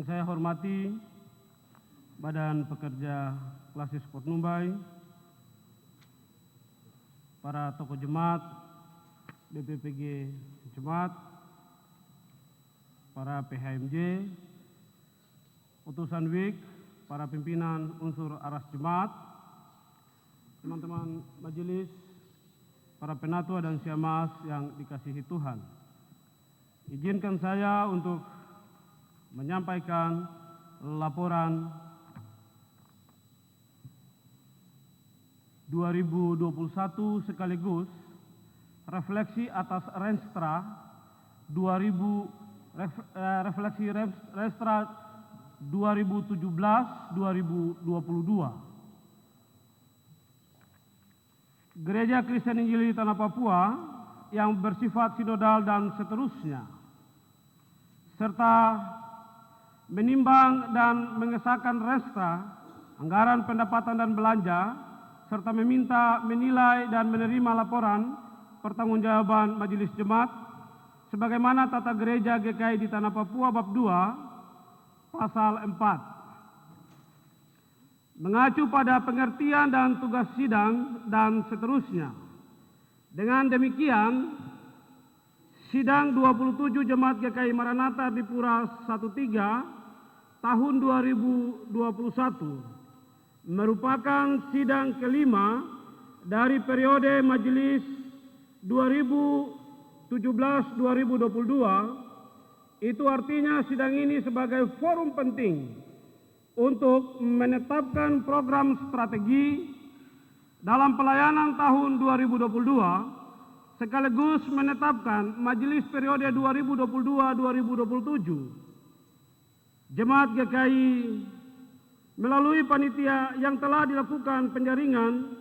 Yang saya hormati Badan Pekerja Klasik Sport Numbai, para tokoh jemaat, BPPG Jemaat, para PHMJ, utusan WIK, para pimpinan unsur Aras Jemaat, teman-teman majelis, para penatua dan syama'ah yang dikasihi Tuhan. Izinkan saya untuk menyampaikan laporan 2021 sekaligus refleksi atas Renstra 2017-2022. Gereja Kristen Injili di Tanah Papua yang bersifat sinodal dan seterusnya, serta menimbang dan mengesahkan Renstra, anggaran pendapatan dan belanja, serta meminta menilai dan menerima laporan pertanggungjawaban Majelis Jemaat sebagaimana tata gereja GKI di Tanah Papua bab 2 pasal 4. Mengacu pada pengertian dan tugas sidang dan seterusnya. Dengan demikian, sidang 27 Jemaat GKI Maranatha di Pura 13 tahun 2021 merupakan sidang kelima dari periode Majelis 2017-2022. Itu artinya sidang ini sebagai forum penting untuk menetapkan program strategi dalam pelayanan tahun 2022 sekaligus menetapkan majelis periode 2022-2027. Jemaat GKI melalui panitia yang telah dilakukan penjaringan,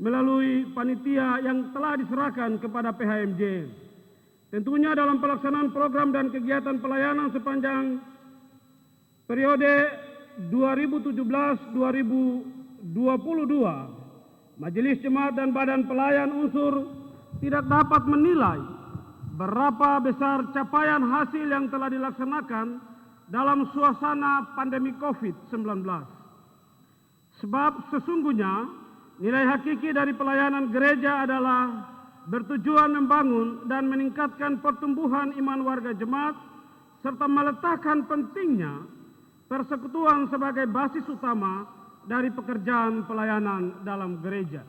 melalui panitia yang telah diserahkan kepada PHMJ. Tentunya dalam pelaksanaan program dan kegiatan pelayanan sepanjang periode 2017-2022, Majelis Jemaat dan Badan Pelayan Unsur tidak dapat menilai berapa besar capaian hasil yang telah dilaksanakan dalam suasana pandemi COVID-19. Sebab sesungguhnya nilai hakiki dari pelayanan gereja adalah bertujuan membangun dan meningkatkan pertumbuhan iman warga jemaat serta meletakkan pentingnya persekutuan sebagai basis utama dari pekerjaan pelayanan dalam gereja.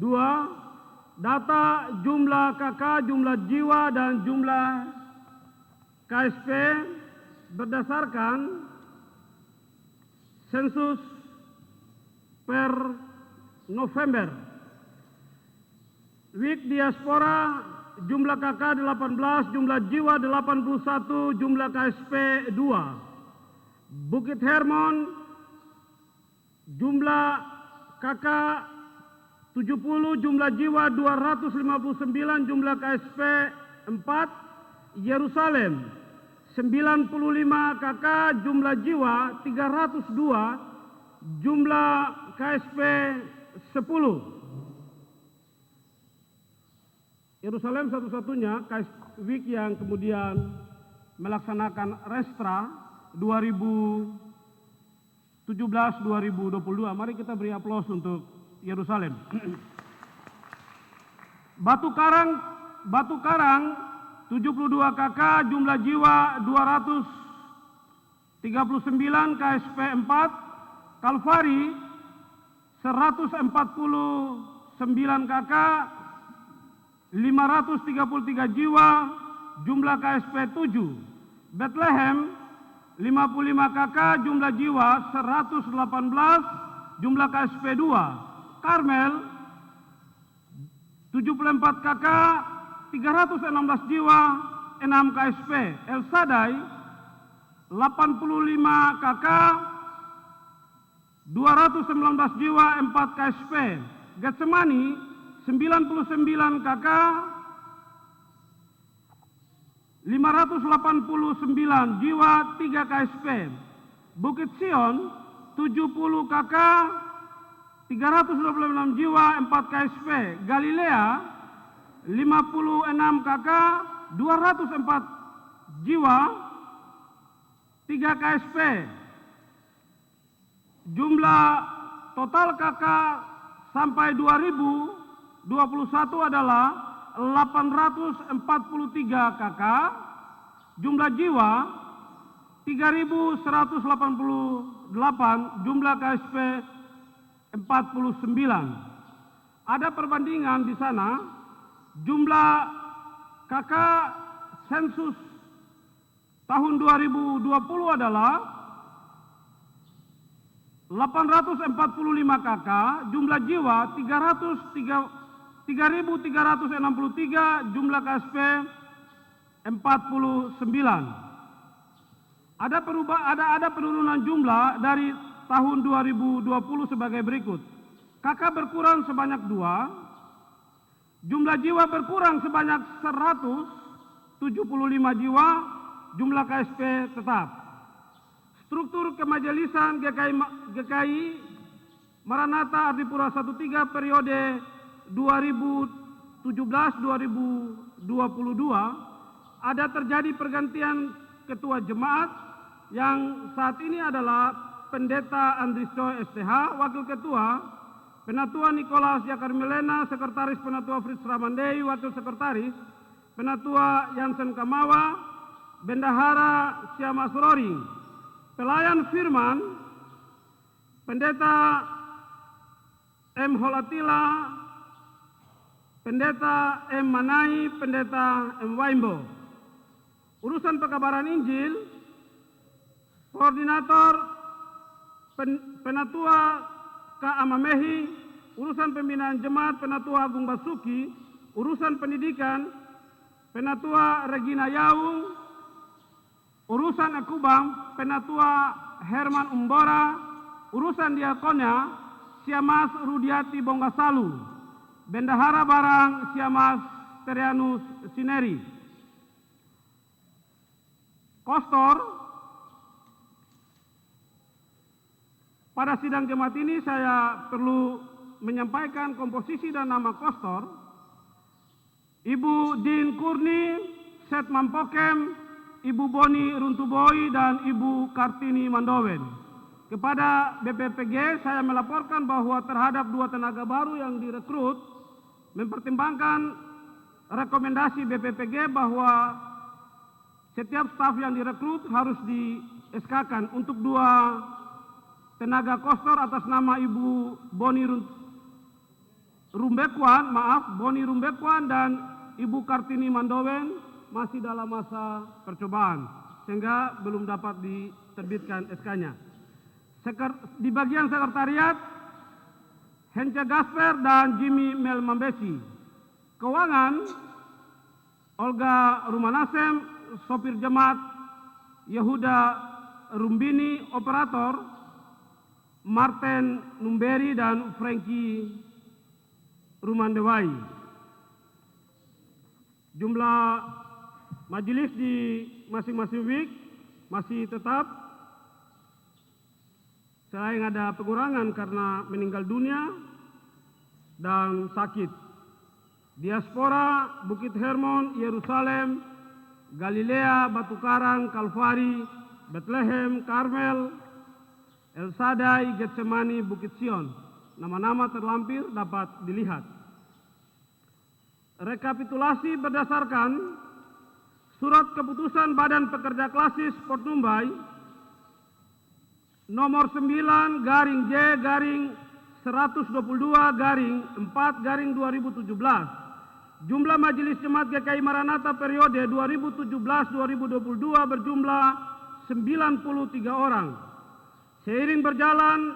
2. Data jumlah KK, jumlah jiwa dan jumlah KSP berdasarkan sensus per November. WIK diaspora jumlah KK 18, jumlah jiwa 81, jumlah KSP 2. Bukit Hermon jumlah KK 70, jumlah jiwa 259, jumlah KSP 4. Yerusalem 95 KK, jumlah jiwa 302, jumlah KSP 10. Yerusalem satu-satunya WIK yang kemudian melaksanakan Renstra 2017-2022. Mari kita beri aplaus untuk Yerusalem. Batu Karang 72 KK, jumlah jiwa 239, KSP 4. Kalvari 149 KK, 533 jiwa, jumlah KSP 7. Bethlehem 55 KK, jumlah jiwa 118, jumlah KSP 2. Karmel 74 KK, 316 jiwa, 6 KSP. El Shaddai 85 KK, 219 jiwa, 4 KSP. Getsemani 99 KK, 589 jiwa, 3 KSP. Bukit Sion 70 KK, 326 jiwa, 4 KSP. Galilea 56 KK, 204 jiwa 3 KSP. Jumlah total KK sampai 2021 adalah 843 KK. Jumlah jiwa 3.188, jumlah KSP 49. Ada perbandingan di sana, jumlah KK sensus tahun 2020 adalah 845 KK, jumlah jiwa 3.363, jumlah KSP 49. Ada penurunan jumlah dari tahun 2020 sebagai berikut. KK berkurang sebanyak 2, jumlah jiwa berkurang sebanyak 175 jiwa, jumlah KSP tetap. Struktur kemajelisan GKI Maranatha Ardipura 13 periode 2017-2022 ada terjadi pergantian ketua jemaat yang saat ini adalah Pendeta Andris Choi STH, Wakil Ketua, Penatua Nicholas Jakar Milena, Sekretaris Penatua Fritz Ramandei, Wakil Sekretaris, Penatua Jansen Kamawa, Bendahara Siamas Roring, Pelayan Firman, Pendeta M. Holatila, Pendeta M. Manai, Pendeta M. Waimbo. Urusan pekabaran Injil, Koordinator Penatua K. Amamehi, urusan pembinaan jemaat Penatua Agung Basuki, urusan pendidikan Penatua Regina Yaung, urusan Ekubang Penatua Herman Umbora, urusan diakonnya Siamas Rudiati Bonggasalu, Bendahara Barang Siamas Terianus Sineri. Kostor, pada sidang jemaat ini saya perlu menyampaikan komposisi dan nama kostor. Ibu Din Kurni, Set Mampokem, Ibu Boni Runtuboi, dan Ibu Kartini Mandowen. Kepada BPPG saya melaporkan bahwa terhadap 2 tenaga baru yang direkrut, mempertimbangkan rekomendasi BPPG bahwa setiap staf yang direkrut harus di-SK-kan untuk 2 tenaga kostor atas nama Ibu Boni Rumbekwan dan Ibu Kartini Mandowen masih dalam masa percobaan sehingga belum dapat diterbitkan SK-nya. Di bagian sekretariat, Hence Gasper dan Jimmy Mel Mambesi. Keuangan, Olga Rumanasem, sopir jemaat Yehuda Rumbini, operator Martin Numberi dan Frankie Rumandewai. Jumlah majelis di masing-masing week masih tetap, selain ada pengurangan karena meninggal dunia dan sakit. Diaspora Bukit Hermon, Yerusalem, Galilea, Batu Karang, Kalvari, Bethlehem, Karmel, El Sadai, Getsemani, Bukit Sion. Nama-nama terlampir dapat dilihat. Rekapitulasi berdasarkan surat keputusan Badan Pekerja Klasis Port Numbai nomor 9/122/4/2017. Jumlah majelis jemaat GKI Maranatha periode 2017-2022 berjumlah 93 orang. Seiring berjalan,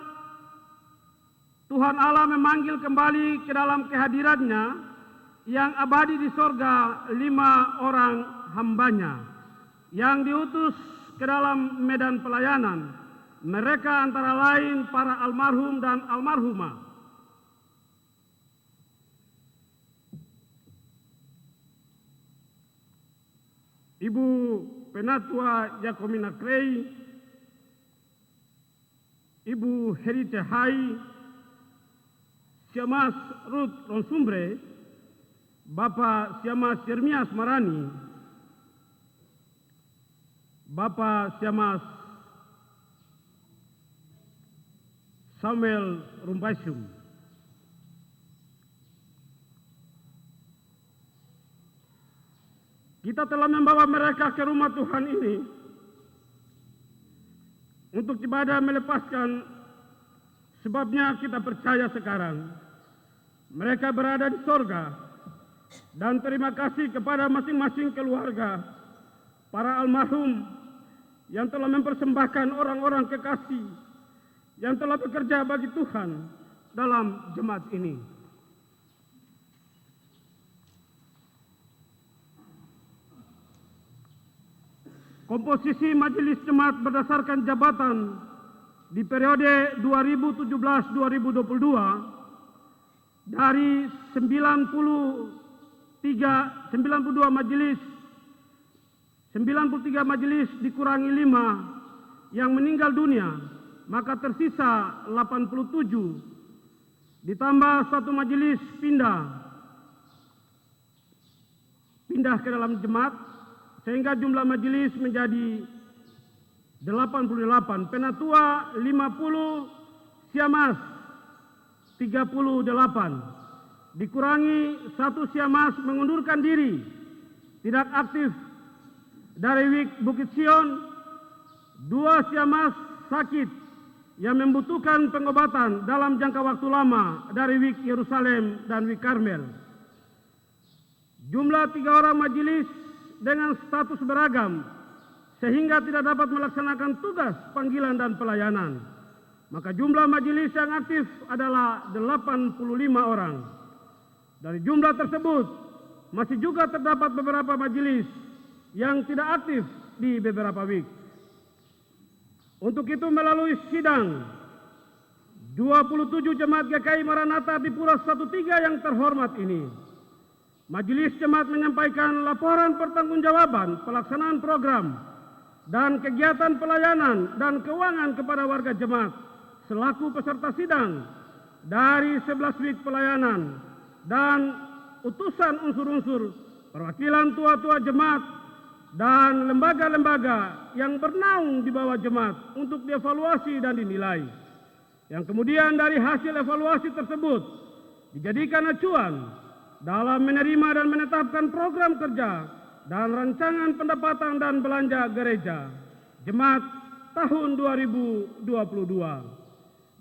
Tuhan Allah memanggil kembali ke dalam kehadirannya yang abadi di sorga 5 orang hambanya yang diutus ke dalam medan pelayanan. Mereka antara lain para almarhum dan almarhumah. Ibu Penatua Yakomina Krei, Ibu Herite Hai, Siamas Ruth Ronsumbre, Bapak Siamas Yermias Marani, Bapak Syamas Samuel Rumpaisum. Kita telah membawa mereka ke rumah Tuhan ini untuk ibadah melepaskan, sebabnya kita percaya sekarang mereka berada di sorga, dan terima kasih kepada masing-masing keluarga para almarhum yang telah mempersembahkan orang-orang kekasih yang telah bekerja bagi Tuhan dalam jemaat ini. Komposisi majelis jemaat berdasarkan jabatan di periode 2017-2022 dari 93 majelis dikurangi 5 yang meninggal dunia, maka tersisa 87 ditambah 1 majelis pindah ke dalam jemaat, sehingga jumlah majelis menjadi 88, penatua 50, Syamas 38, dikurangi 1 Syamas mengundurkan diri, tidak aktif dari WIK Bukit Sion, 2 Syamas sakit yang membutuhkan pengobatan dalam jangka waktu lama dari WIK Yerusalem dan WIK Karmel. Jumlah 3 orang majelis dengan status beragam sehingga tidak dapat melaksanakan tugas panggilan dan pelayanan. Maka jumlah majelis yang aktif adalah 85 orang. Dari jumlah tersebut masih juga terdapat beberapa majelis yang tidak aktif di beberapa WIK. Untuk itu melalui sidang 27 jemaat GKI Maranatha di Pura 13 yang terhormat ini, Majelis Jemaat menyampaikan laporan pertanggungjawaban pelaksanaan program dan kegiatan pelayanan dan keuangan kepada warga jemaat selaku peserta sidang dari 11 WIK pelayanan dan utusan unsur-unsur perwakilan tua-tua jemaat dan lembaga-lembaga yang bernaung di bawah jemaat untuk dievaluasi dan dinilai. Yang kemudian dari hasil evaluasi tersebut dijadikan acuan dalam menerima dan menetapkan program kerja dan rancangan pendapatan dan belanja gereja jemaat tahun 2022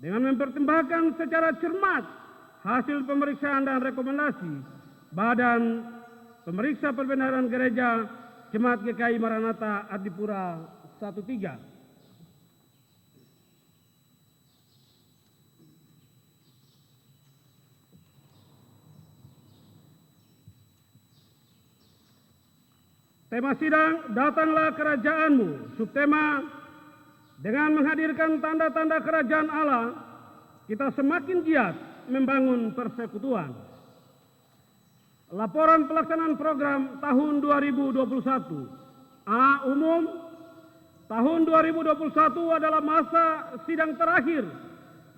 dengan mempertimbangkan secara cermat hasil pemeriksaan dan rekomendasi Badan Pemeriksa Perbenaran Gereja Jemaat GKI Maranatha Adipura 13. Tema sidang, datanglah kerajaanmu. Subtema, dengan menghadirkan tanda-tanda kerajaan Allah, kita semakin giat membangun persekutuan. Laporan pelaksanaan program tahun 2021. A. Umum, tahun 2021 adalah masa sidang terakhir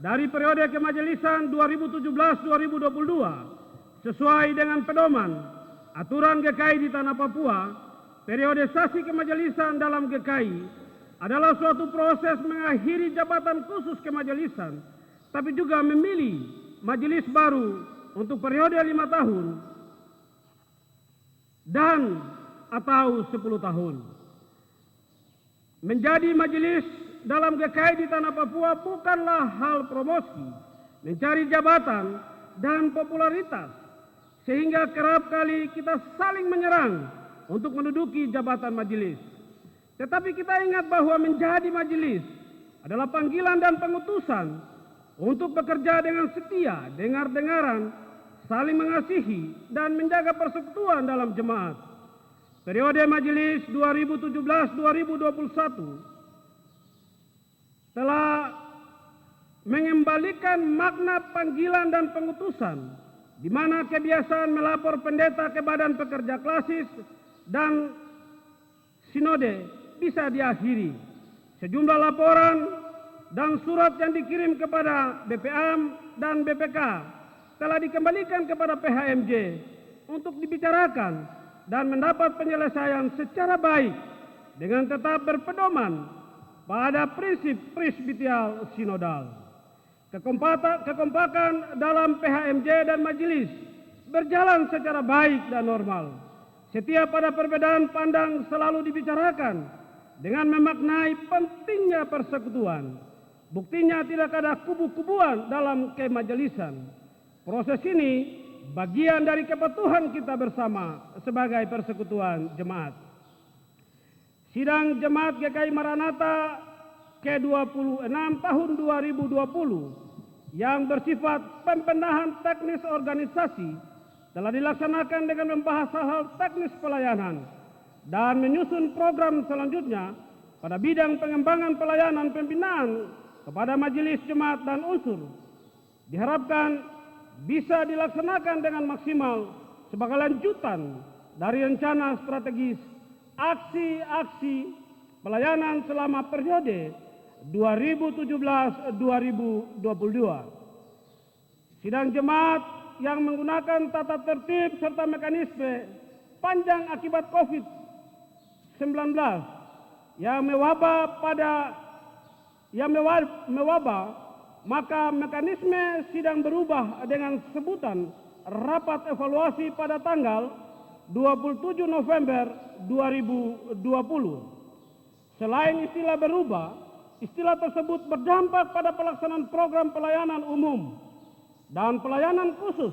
dari periode kemajelisan 2017-2022 sesuai dengan pedoman aturan GKI di Tanah Papua. Periodisasi kemajelisan dalam GKI adalah suatu proses mengakhiri jabatan khusus kemajelisan, tapi juga memilih majelis baru untuk periode 5 tahun dan atau 10 tahun. Menjadi majelis dalam GKI di Tanah Papua bukanlah hal promosi, mencari jabatan dan popularitas, sehingga kerap kali kita saling menyerang untuk menduduki jabatan majelis. Tetapi kita ingat bahwa menjadi majelis adalah panggilan dan pengutusan untuk bekerja dengan setia, dengar-dengaran, saling mengasihi, dan menjaga persekutuan dalam jemaat. Periode majelis 2017-2021 telah mengembalikan makna panggilan dan pengutusan, di mana kebiasaan melapor pendeta ke badan pekerja klasis dan sinode bisa diakhiri. Sejumlah laporan dan surat yang dikirim kepada BPAM dan BPK telah dikembalikan kepada PHMJ untuk dibicarakan dan mendapat penyelesaian secara baik dengan tetap berpedoman pada prinsip presbitial sinodal. Kekompakan dalam PHMJ dan majelis berjalan secara baik dan normal. Setiap ada perbedaan pandang selalu dibicarakan dengan memaknai pentingnya persekutuan. Buktinya tidak ada kubu-kubuan dalam kemajelisan. Proses ini bagian dari kepatuhan kita bersama sebagai persekutuan jemaat. Sidang Jemaat GKI Maranatha ke-26 tahun 2020 yang bersifat pembenahan teknis organisasi telah dilaksanakan dengan membahas hal-hal teknis pelayanan dan menyusun program selanjutnya pada bidang pengembangan pelayanan pembinaan kepada majelis jemaat dan unsur. Diharapkan bisa dilaksanakan dengan maksimal sebagai lanjutan dari rencana strategis aksi-aksi pelayanan selama periode 2017-2022. Sidang jemaat yang menggunakan tata tertib serta mekanisme panjang akibat COVID-19 yang mewabah, maka mekanisme sidang berubah dengan sebutan rapat evaluasi pada tanggal 27 November 2020. Selain istilah berubah, istilah tersebut berdampak pada pelaksanaan program pelayanan umum dan pelayanan khusus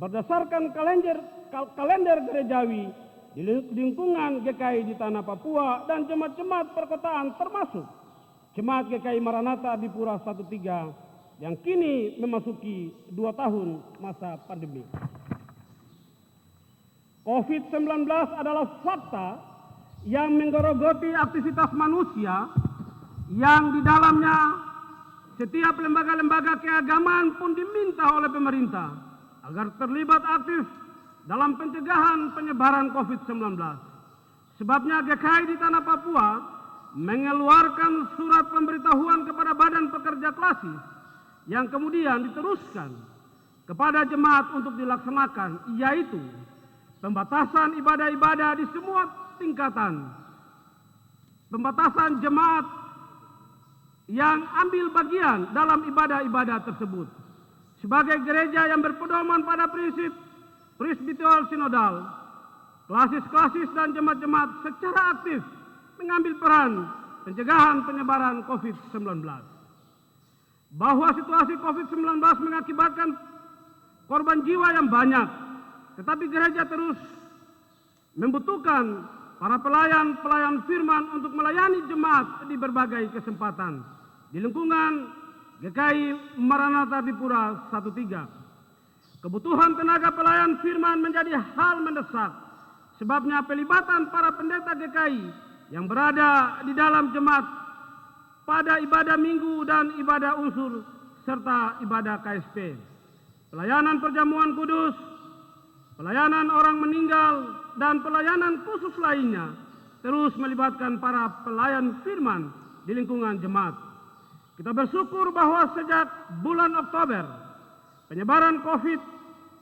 berdasarkan kalender gerejawi di lingkungan GKI di tanah Papua dan jemaat-jemaat perkotaan termasuk Jemaat GKI Maranatha di Pura 13 yang kini memasuki 2 tahun masa pandemi. COVID-19 adalah fakta yang menggerogoti aktivitas manusia yang di dalamnya setiap lembaga-lembaga keagamaan pun diminta oleh pemerintah agar terlibat aktif dalam pencegahan penyebaran COVID-19. Sebabnya GKI di tanah Papua mengeluarkan surat pemberitahuan kepada Badan Pekerja Klasis yang kemudian diteruskan kepada jemaat untuk dilaksanakan, yaitu pembatasan ibadah-ibadah di semua tingkatan, pembatasan jemaat yang ambil bagian dalam ibadah-ibadah tersebut. Sebagai gereja yang berpedoman pada prinsip presbitial sinodal, klasis-klasis dan jemaat-jemaat secara aktif mengambil peran pencegahan penyebaran COVID-19. Bahwa situasi COVID-19 mengakibatkan korban jiwa yang banyak, tetapi gereja terus membutuhkan para pelayan firman untuk melayani jemaat di berbagai kesempatan di lingkungan GKI Maranatha di Pura 13. Kebutuhan tenaga pelayan firman menjadi hal mendesak. Sebabnya pelibatan para pendeta GKI yang berada di dalam jemaat pada ibadah minggu dan ibadah unsur serta ibadah KSP. Pelayanan perjamuan kudus, pelayanan orang meninggal, dan pelayanan khusus lainnya terus melibatkan para pelayan firman di lingkungan jemaat. Kita bersyukur bahwa sejak bulan Oktober, penyebaran COVID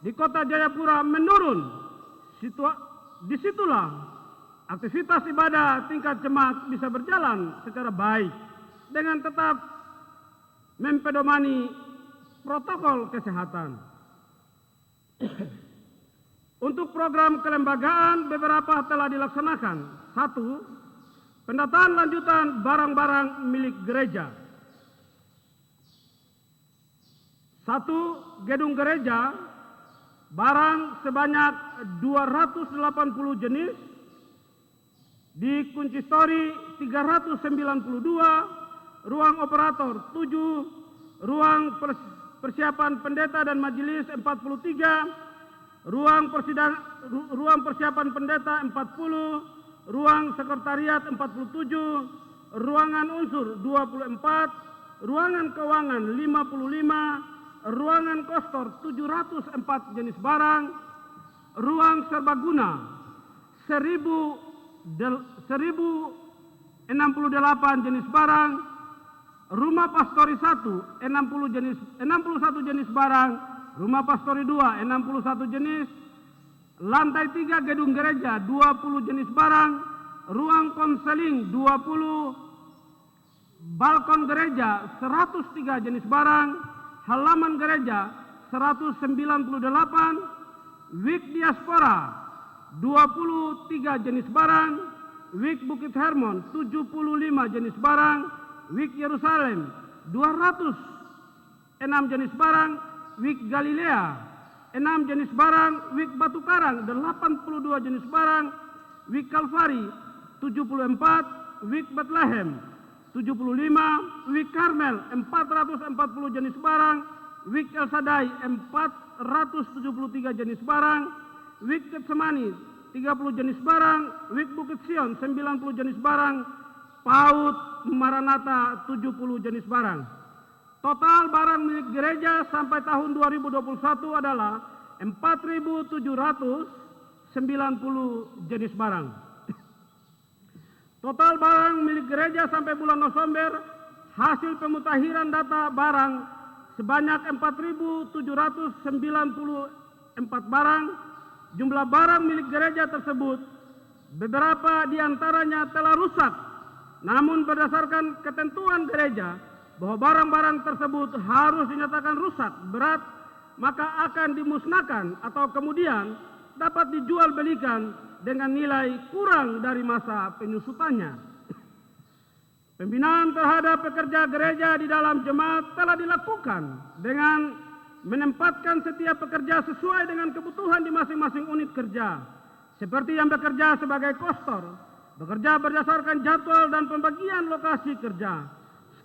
di kota Jayapura menurun. Disitulah aktivitas ibadah tingkat jemaat bisa berjalan secara baik dengan tetap mempedomani protokol kesehatan. Untuk program kelembagaan beberapa telah dilaksanakan. 1. Pendataan lanjutan barang-barang milik gereja. 1. Gedung gereja, barang sebanyak 280 jenis, di kunsistori 392, ruang operator 7, ruang persiapan pendeta dan majelis 43, ruang persiapan pendeta 40, ruang sekretariat 47, ruangan unsur 24, ruangan keuangan 55, ruangan kostor 704 jenis barang, ruang serbaguna 1068 jenis barang, rumah pastori 1 61 jenis barang, rumah pastori 2 61 jenis, lantai 3 gedung gereja 20 jenis barang, ruang konseling 20, balkon gereja 103 jenis barang, halaman gereja 198, wik diaspora 23 jenis barang, wik Bukit Hermon 75 jenis barang, wik Yerusalem 206 jenis barang, wik Galilea 6 jenis barang, wik Batu Karang 82 jenis barang, wik Kalvari 74, wik Bethlehem 75, wik Karmel 440 jenis barang, wik El Shaddai 473 jenis barang, wik Getsemani 30 jenis barang, wik Bukit Sion 90 jenis barang, PAUD Maranatha 70 jenis barang. Total barang milik gereja sampai tahun 2021 adalah 4.790 jenis barang. Total barang milik gereja sampai bulan November, hasil pemutahiran data barang sebanyak 4.794 barang. Jumlah barang milik gereja tersebut, beberapa diantaranya telah rusak. Namun berdasarkan ketentuan gereja, bahwa barang-barang tersebut harus dinyatakan rusak berat, maka akan dimusnahkan atau kemudian dapat dijual belikan dengan nilai kurang dari masa penyusutannya. Pembinaan terhadap pekerja gereja di dalam jemaat telah dilakukan dengan menempatkan setiap pekerja sesuai dengan kebutuhan di masing-masing unit kerja, seperti yang bekerja sebagai kostor, bekerja berdasarkan jadwal dan pembagian lokasi kerja.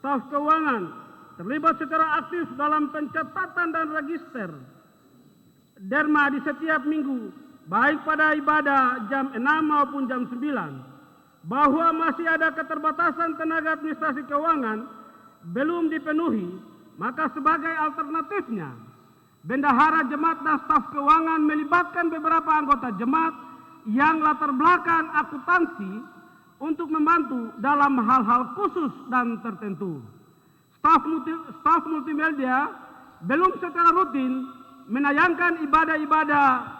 Staf keuangan terlibat secara aktif dalam pencatatan dan register derma di setiap minggu, baik pada ibadah jam 6 maupun jam 9. Bahwa masih ada keterbatasan tenaga administrasi keuangan belum dipenuhi, maka sebagai alternatifnya, bendahara jemaat dan staf keuangan melibatkan beberapa anggota jemaat yang latar belakang akuntansi untuk membantu dalam hal-hal khusus dan tertentu. Staf multimedia belum secara rutin menayangkan ibadah-ibadah,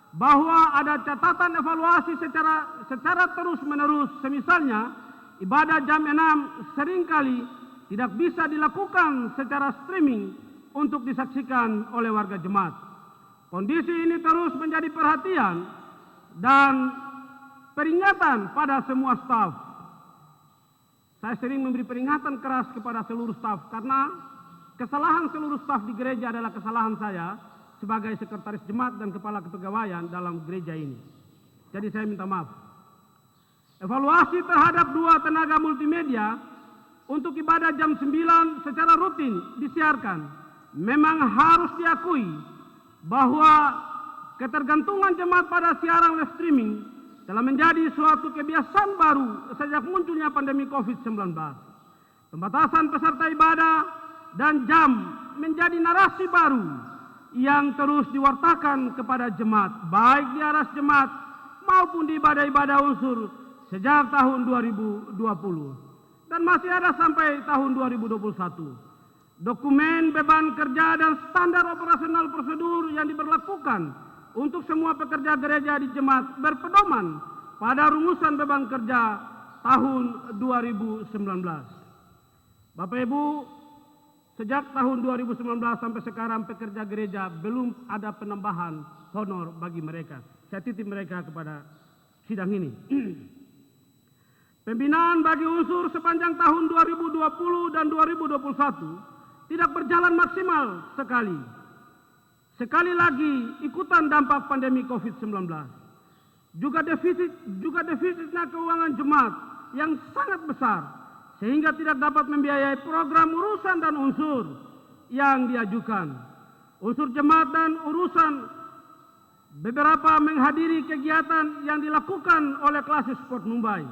bahwa ada catatan evaluasi secara terus-menerus. Semisalnya, ibadah jam 6 seringkali tidak bisa dilakukan secara streaming untuk disaksikan oleh warga jemaat. Kondisi ini terus menjadi perhatian dan peringatan pada semua staf. Saya sering memberi peringatan keras kepada seluruh staf, karena kesalahan seluruh staf di gereja adalah kesalahan saya sebagai sekretaris jemaat dan kepala kepegawaian dalam gereja ini. Jadi saya minta maaf. Evaluasi terhadap 2 tenaga multimedia untuk ibadah jam 9 secara rutin disiarkan. Memang harus diakui bahwa ketergantungan jemaat pada siaran live streaming telah menjadi suatu kebiasaan baru sejak munculnya pandemi COVID-19. Pembatasan peserta ibadah dan jam menjadi narasi baru yang terus diwartakan kepada jemaat, baik di aras jemaat maupun di ibadah-ibadah unsur sejak tahun 2020 dan masih ada sampai tahun 2021. Dokumen beban kerja dan standar operasional prosedur yang diberlakukan untuk semua pekerja gereja di jemaat berpedoman pada rumusan beban kerja tahun 2019. Bapak Ibu, sejak tahun 2019 sampai sekarang pekerja gereja belum ada penambahan honor bagi mereka. Saya titip mereka kepada sidang ini. Pembinaan bagi unsur sepanjang tahun 2020 dan 2021 tidak berjalan maksimal sekali. Sekali lagi ikutan dampak pandemi COVID-19. Juga defisitnya keuangan jemaat yang sangat besar, sehingga tidak dapat membiayai program urusan dan unsur yang diajukan. Unsur jemaat dan urusan beberapa menghadiri kegiatan yang dilakukan oleh Klasi Sport Mumbai.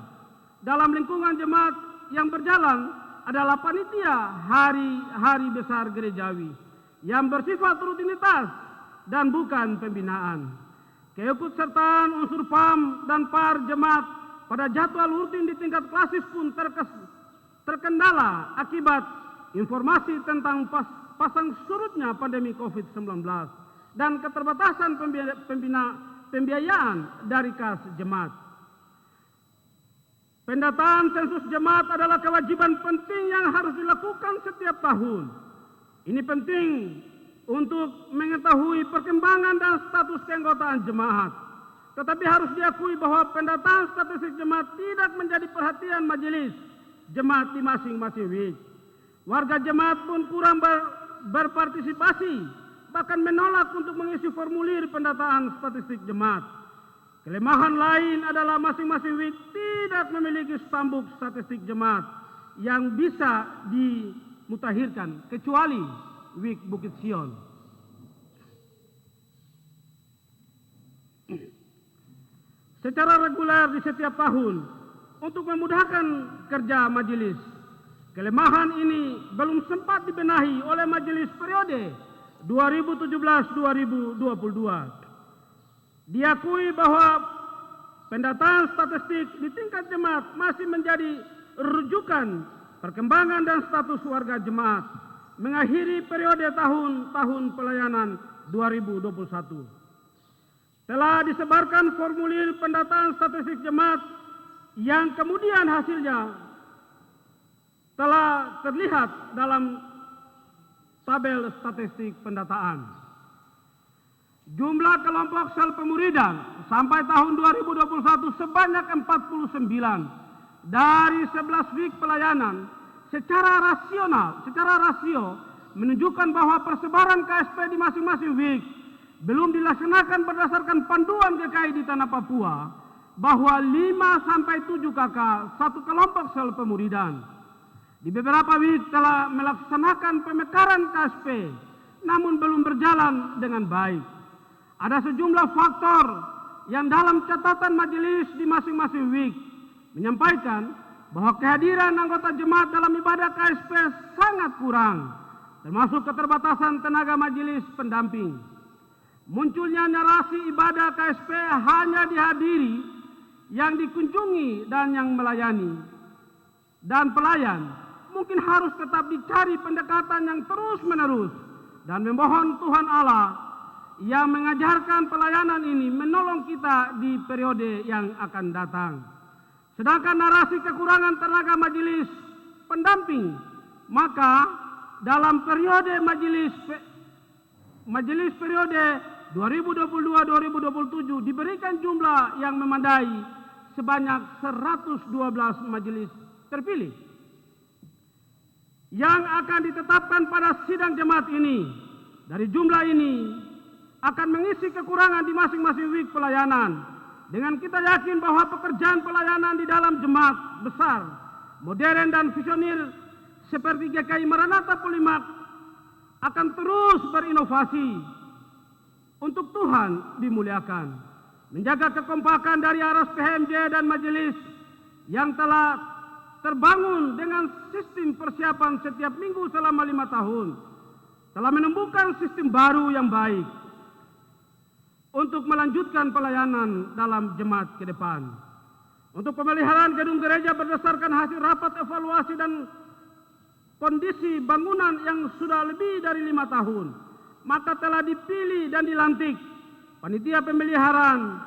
Dalam lingkungan jemaat yang berjalan adalah panitia hari-hari besar gerejawi yang bersifat rutinitas dan bukan pembinaan. Keikutsertaan unsur PAM dan PAR jemaat pada jadwal rutin di tingkat klasis pun terkendala akibat informasi tentang pasang surutnya pandemi COVID-19 dan keterbatasan pembiayaan dari kas jemaat. Pendataan sensus jemaat adalah kewajiban penting yang harus dilakukan setiap tahun. Ini penting untuk mengetahui perkembangan dan status keanggotaan jemaat. Tetapi harus diakui bahwa pendataan statistik jemaat tidak menjadi perhatian majelis jemaat di masing-masing week. Warga jemaat pun kurang berpartisipasi, bahkan menolak untuk mengisi formulir pendataan statistik jemaat. Kelemahan lain adalah masing-masing week tidak memiliki stambuk statistik jemaat yang bisa dimutakhirkan kecuali week Bukit Sion. Secara reguler di setiap tahun untuk memudahkan kerja majelis. Kelemahan ini belum sempat dibenahi oleh majelis periode 2017-2022. Diakui bahwa pendataan statistik di tingkat jemaat masih menjadi rujukan perkembangan dan status warga jemaat mengakhiri periode tahun pelayanan 2021. Telah disebarkan formulir pendataan statistik jemaat yang kemudian hasilnya telah terlihat dalam tabel statistik pendataan. Jumlah kelompok sel pemuridan sampai tahun 2021 sebanyak 49 dari 11 week pelayanan secara rasio menunjukkan bahwa persebaran KSP di masing-masing week belum dilaksanakan berdasarkan panduan GKI di Tanah Papua bahwa 5 sampai 7 KK satu kelompok sel pemuridan. Di beberapa week telah melaksanakan pemekaran KSP namun belum berjalan dengan baik. Ada sejumlah faktor yang dalam catatan majelis di masing-masing week menyampaikan bahwa kehadiran anggota jemaat dalam ibadah KSP sangat kurang, termasuk keterbatasan tenaga majelis pendamping. Munculnya narasi ibadah KSP hanya dihadiri yang dikunjungi dan yang melayani. Dan pelayan mungkin harus tetap dicari pendekatan yang terus-menerus dan memohon Tuhan Allah yang mengajarkan pelayanan ini menolong kita di periode yang akan datang. Sedangkan narasi kekurangan tenaga majelis pendamping, maka dalam periode majelis periode 2022-2027 diberikan jumlah yang memadai sebanyak 112 majelis terpilih yang akan ditetapkan pada sidang jemaat ini. Dari jumlah ini akan mengisi kekurangan di masing-masing week pelayanan. Dengan kita yakin bahwa pekerjaan pelayanan di dalam jemaat besar, modern dan visioner seperti GKI Maranatha Polimak akan terus berinovasi untuk Tuhan dimuliakan. Menjaga kekompakan dari aras PHMJ dan majelis yang telah terbangun dengan sistem persiapan setiap minggu selama 5 tahun telah menemukan sistem baru yang baik untuk melanjutkan pelayanan dalam jemaat ke depan. Untuk pemeliharaan gedung gereja berdasarkan hasil rapat evaluasi dan kondisi bangunan yang sudah lebih dari 5 tahun, maka telah dipilih dan dilantik panitia pemeliharaan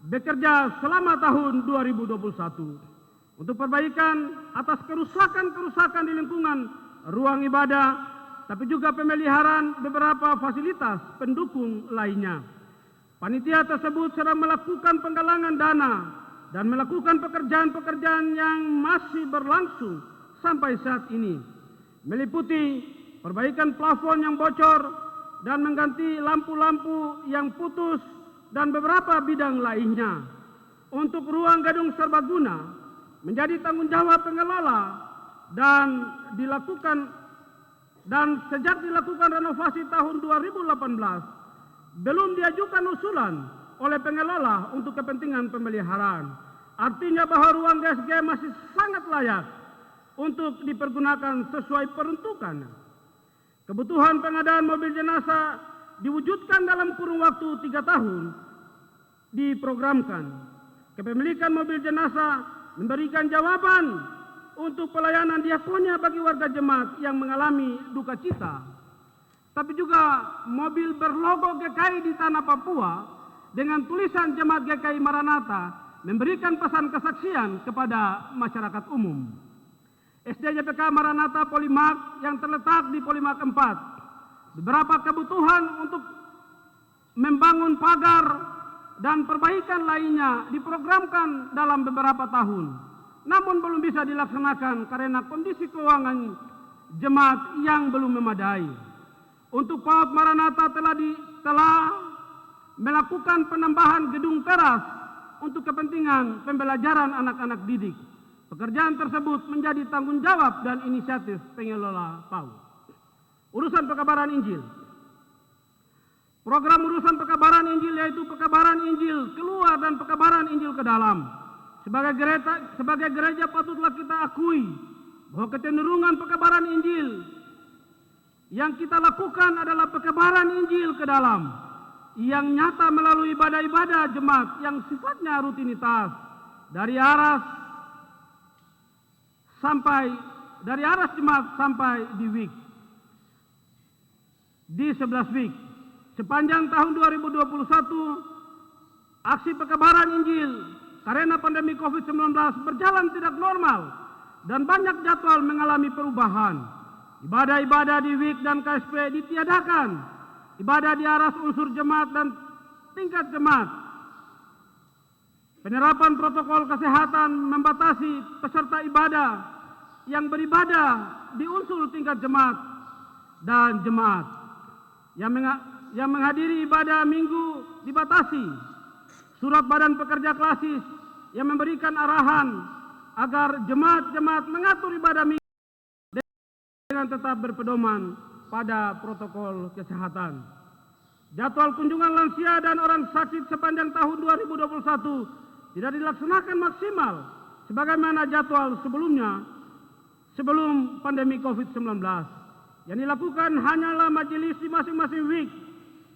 bekerja selama tahun 2021 untuk perbaikan atas kerusakan-kerusakan di lingkungan ruang ibadah, tapi juga pemeliharaan beberapa fasilitas pendukung lainnya. Panitia tersebut sedang melakukan penggalangan dana dan melakukan pekerjaan-pekerjaan yang masih berlangsung sampai saat ini, meliputi perbaikan plafon yang bocor dan mengganti lampu-lampu yang putus dan beberapa bidang lainnya. Untuk ruang gedung serbaguna menjadi tanggung jawab pengelola dan sejak dilakukan renovasi tahun 2018 belum diajukan usulan oleh pengelola untuk kepentingan pemeliharaan. Artinya bahwa ruang GSG masih sangat layak untuk dipergunakan sesuai peruntukan. Kebutuhan pengadaan mobil jenazah diwujudkan dalam kurun waktu 3 tahun diprogramkan. Kepemilikan mobil jenazah memberikan jawaban untuk pelayanan diakonia bagi warga jemaat yang mengalami duka cita. Tapi juga mobil berlogo GKI di Tanah Papua dengan tulisan Jemaat GKI Maranatha memberikan pesan kesaksian kepada masyarakat umum. SDJPK Maranatha Polimak yang terletak di Polimak 4, beberapa kebutuhan untuk membangun pagar dan perbaikan lainnya diprogramkan dalam beberapa tahun, namun belum bisa dilaksanakan karena kondisi keuangan jemaat yang belum memadai. Untuk PAUD Maranatha telah melakukan penambahan gedung teras untuk kepentingan pembelajaran anak-anak didik. Pekerjaan tersebut menjadi tanggung jawab dan inisiatif pengelola PAUD. Urusan pekabaran Injil. Program urusan pekabaran Injil yaitu pekabaran Injil keluar dan pekabaran Injil ke dalam. Sebagai gereja patutlah kita akui bahwa kecenderungan pekabaran Injil yang kita lakukan adalah pekabaran Injil ke dalam, yang nyata melalui ibadah-ibadah jemaat yang sifatnya rutinitas dari aras jemaat sampai di week, di 11 week. Sepanjang tahun 2021, aksi pekabaran Injil karena pandemi COVID-19 berjalan tidak normal dan banyak jadwal mengalami perubahan. Ibadah-ibadah di week dan KSP ditiadakan. Ibadah di aras unsur jemaat dan tingkat jemaat. Penerapan protokol kesehatan membatasi peserta ibadah yang beribadah di unsur tingkat jemaat dan jemaat. Yang menghadiri ibadah minggu dibatasi. Surat Badan Pekerja Klasis yang memberikan arahan agar jemaat-jemaat mengatur ibadah minggu dengan tetap berpedoman pada protokol kesehatan. Jadwal kunjungan lansia dan orang sakit sepanjang tahun 2021 tidak dilaksanakan maksimal sebagaimana jadwal sebelumnya sebelum pandemi COVID-19. Yang dilakukan hanyalah majelis di masing-masing week,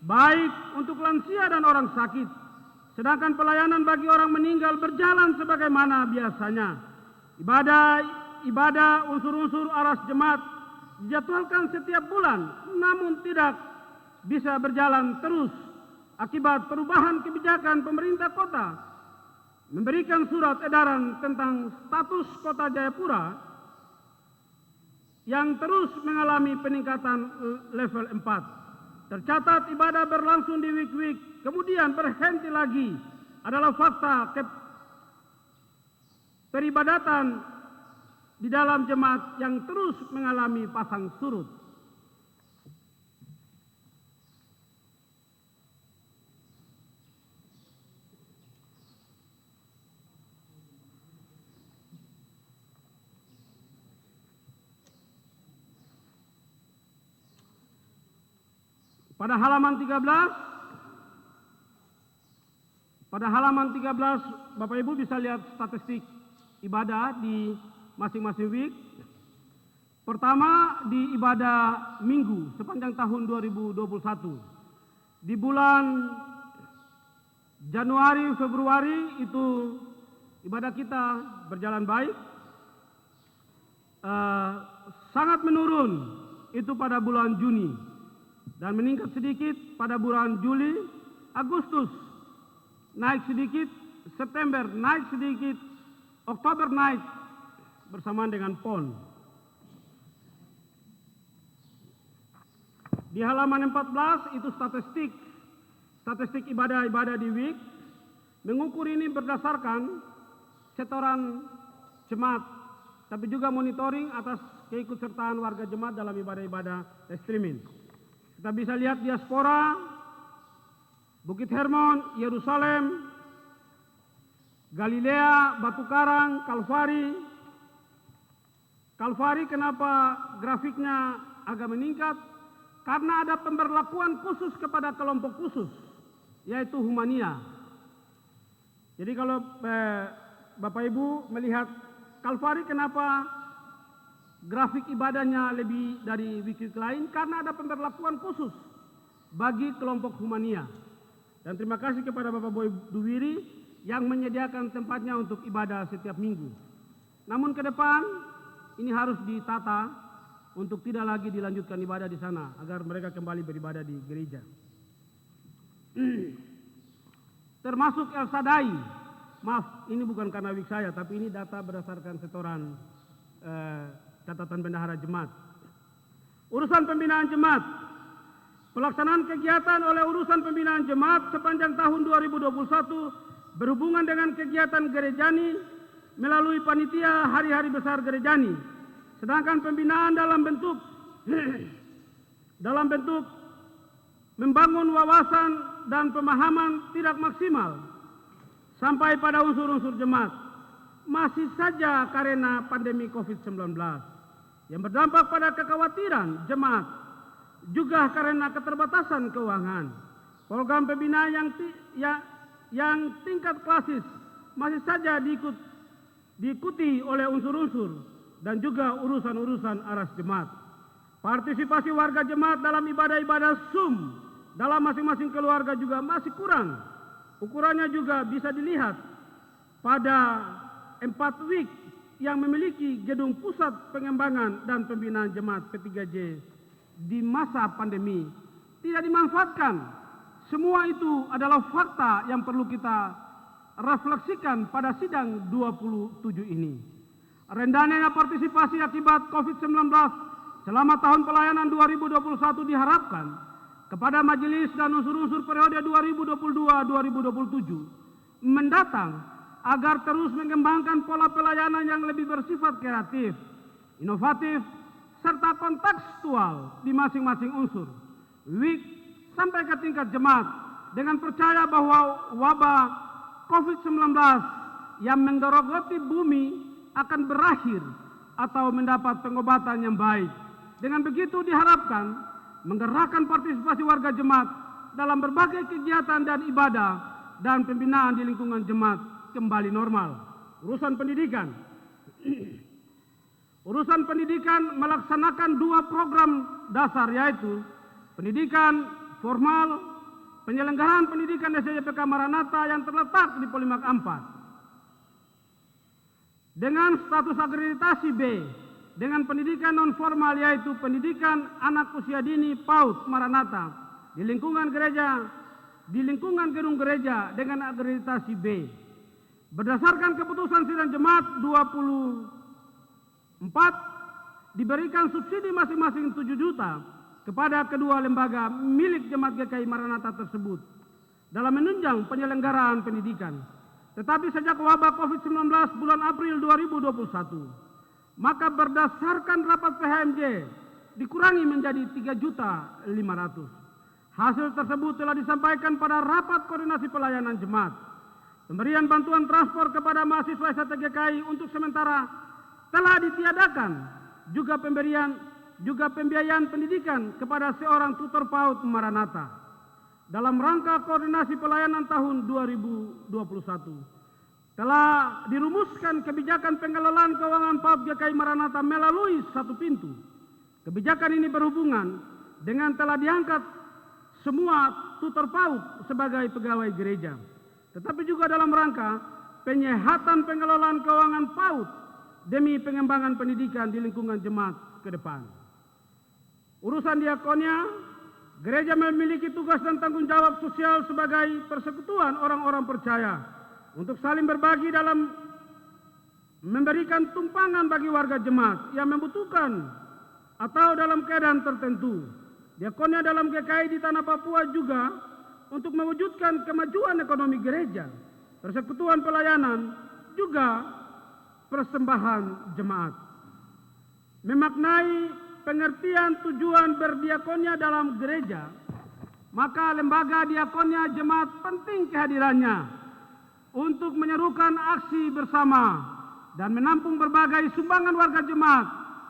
baik untuk lansia dan orang sakit. Sedangkan pelayanan bagi orang meninggal berjalan sebagaimana biasanya. Ibadah unsur-unsur aras jemaat dijadwalkan setiap bulan, namun tidak bisa berjalan terus akibat perubahan kebijakan pemerintah kota memberikan surat edaran tentang status kota Jayapura yang terus mengalami peningkatan level 4. Tercatat ibadah berlangsung di week-week, kemudian berhenti lagi adalah fakta peribadatan di dalam jemaat yang terus mengalami pasang surut. Pada halaman 13, Bapak Ibu bisa lihat statistik ibadah di masing-masing week. Pertama di ibadah minggu sepanjang tahun 2021. Di bulan Januari, Februari itu ibadah kita berjalan baik. Sangat menurun itu pada bulan Juni. Dan meningkat sedikit pada bulan Juli, Agustus naik sedikit, September naik sedikit, Oktober naik bersamaan dengan PON. Di halaman 14 itu statistik ibadah-ibadah di week. Mengukur ini berdasarkan setoran jemaat, tapi juga monitoring atas keikutsertaan warga jemaat dalam ibadah-ibadah streaming. Kita bisa lihat diaspora, Bukit Hermon, Yerusalem, Galilea, Batu Karang, Kalvari. Kalvari kenapa grafiknya agak meningkat? Karena ada pemberlakuan khusus kepada kelompok khusus, yaitu Humania. Jadi kalau Bapak Ibu melihat Kalvari kenapa grafik ibadahnya lebih dari week lain, karena ada pemberlakuan khusus bagi kelompok Humania. Dan terima kasih kepada Bapak Boy Duwiri yang menyediakan tempatnya untuk ibadah setiap minggu. Namun ke depan ini harus ditata untuk tidak lagi dilanjutkan ibadah di sana agar mereka kembali beribadah di gereja. Termasuk El Shaddai Maaf, ini bukan karena wik saya, tapi ini data berdasarkan setoran catatan bendahara jemaat. Urusan pembinaan jemaat. Pelaksanaan kegiatan oleh urusan pembinaan jemaat sepanjang tahun 2021 berhubungan dengan kegiatan gerejani melalui panitia hari-hari besar gerejani. Sedangkan pembinaan dalam bentuk membangun wawasan dan pemahaman tidak maksimal sampai pada unsur-unsur jemaat. Masih saja karena pandemi COVID-19 yang berdampak pada kekhawatiran jemaat, juga karena keterbatasan keuangan. Program pembinaan yang tingkat klasis masih saja diikuti oleh unsur-unsur dan juga urusan-urusan aras jemaat. Partisipasi warga jemaat dalam ibadah-ibadah SUM dalam masing-masing keluarga juga masih kurang. Ukurannya juga bisa dilihat pada 4 wik yang memiliki gedung pusat pengembangan dan pembinaan jemaat P3J di masa pandemi tidak dimanfaatkan. Semua itu adalah fakta yang perlu kita refleksikan pada sidang 27 ini. Rendahnya partisipasi akibat COVID-19 selama tahun pelayanan 2021 diharapkan kepada majelis dan unsur-unsur periode 2022-2027 mendatang agar terus mengembangkan pola pelayanan yang lebih bersifat kreatif, inovatif, serta kontekstual di masing-masing unsur, wik sampai ke tingkat jemaat, dengan percaya bahwa wabah COVID-19 yang menggerogoti bumi akan berakhir atau mendapat pengobatan yang baik. Dengan begitu diharapkan menggerakkan partisipasi warga jemaat dalam berbagai kegiatan dan ibadah dan pembinaan di lingkungan jemaat kembali normal. Urusan pendidikan. Urusan pendidikan melaksanakan 2 program dasar, yaitu pendidikan formal, penyelenggaraan pendidikan SDPK Maranatha yang terletak di Polimak 4 dengan status akreditasi B, dengan pendidikan non formal yaitu pendidikan anak usia dini PAUD Maranatha di lingkungan gedung gereja dengan akreditasi B. Berdasarkan keputusan sidang jemaat 24 diberikan subsidi masing-masing 7 juta kepada kedua lembaga milik jemaat GKI Maranatha tersebut dalam menunjang penyelenggaraan pendidikan. Tetapi sejak wabah COVID-19 bulan April 2021, maka berdasarkan rapat PHMJ dikurangi menjadi 3.500.000. Hasil tersebut telah disampaikan pada rapat koordinasi pelayanan jemaat. Pemberian bantuan transport kepada mahasiswa STGKI untuk sementara telah ditiadakan. Juga pembiayaan pendidikan kepada seorang tutor PAUD Maranatha. Dalam rangka koordinasi pelayanan tahun 2021. Telah dirumuskan kebijakan pengelolaan keuangan PAUD GKI Maranatha melalui 1 pintu. Kebijakan ini berhubungan dengan telah diangkat semua tutor PAUD sebagai pegawai gereja. Tetapi juga dalam rangka penyehatan pengelolaan keuangan PAUD demi pengembangan pendidikan di lingkungan jemaat ke depan. Urusan diakonia, gereja memiliki tugas dan tanggung jawab sosial sebagai persekutuan orang-orang percaya untuk saling berbagi dalam memberikan tumpangan bagi warga jemaat yang membutuhkan atau dalam keadaan tertentu. Diakonia dalam GKI di Tanah Papua juga untuk mewujudkan kemajuan ekonomi gereja, persekutuan pelayanan, juga persembahan jemaat. Memaknai pengertian tujuan berdiakonia dalam gereja, maka lembaga diakonia jemaat penting kehadirannya untuk menyerukan aksi bersama dan menampung berbagai sumbangan warga jemaat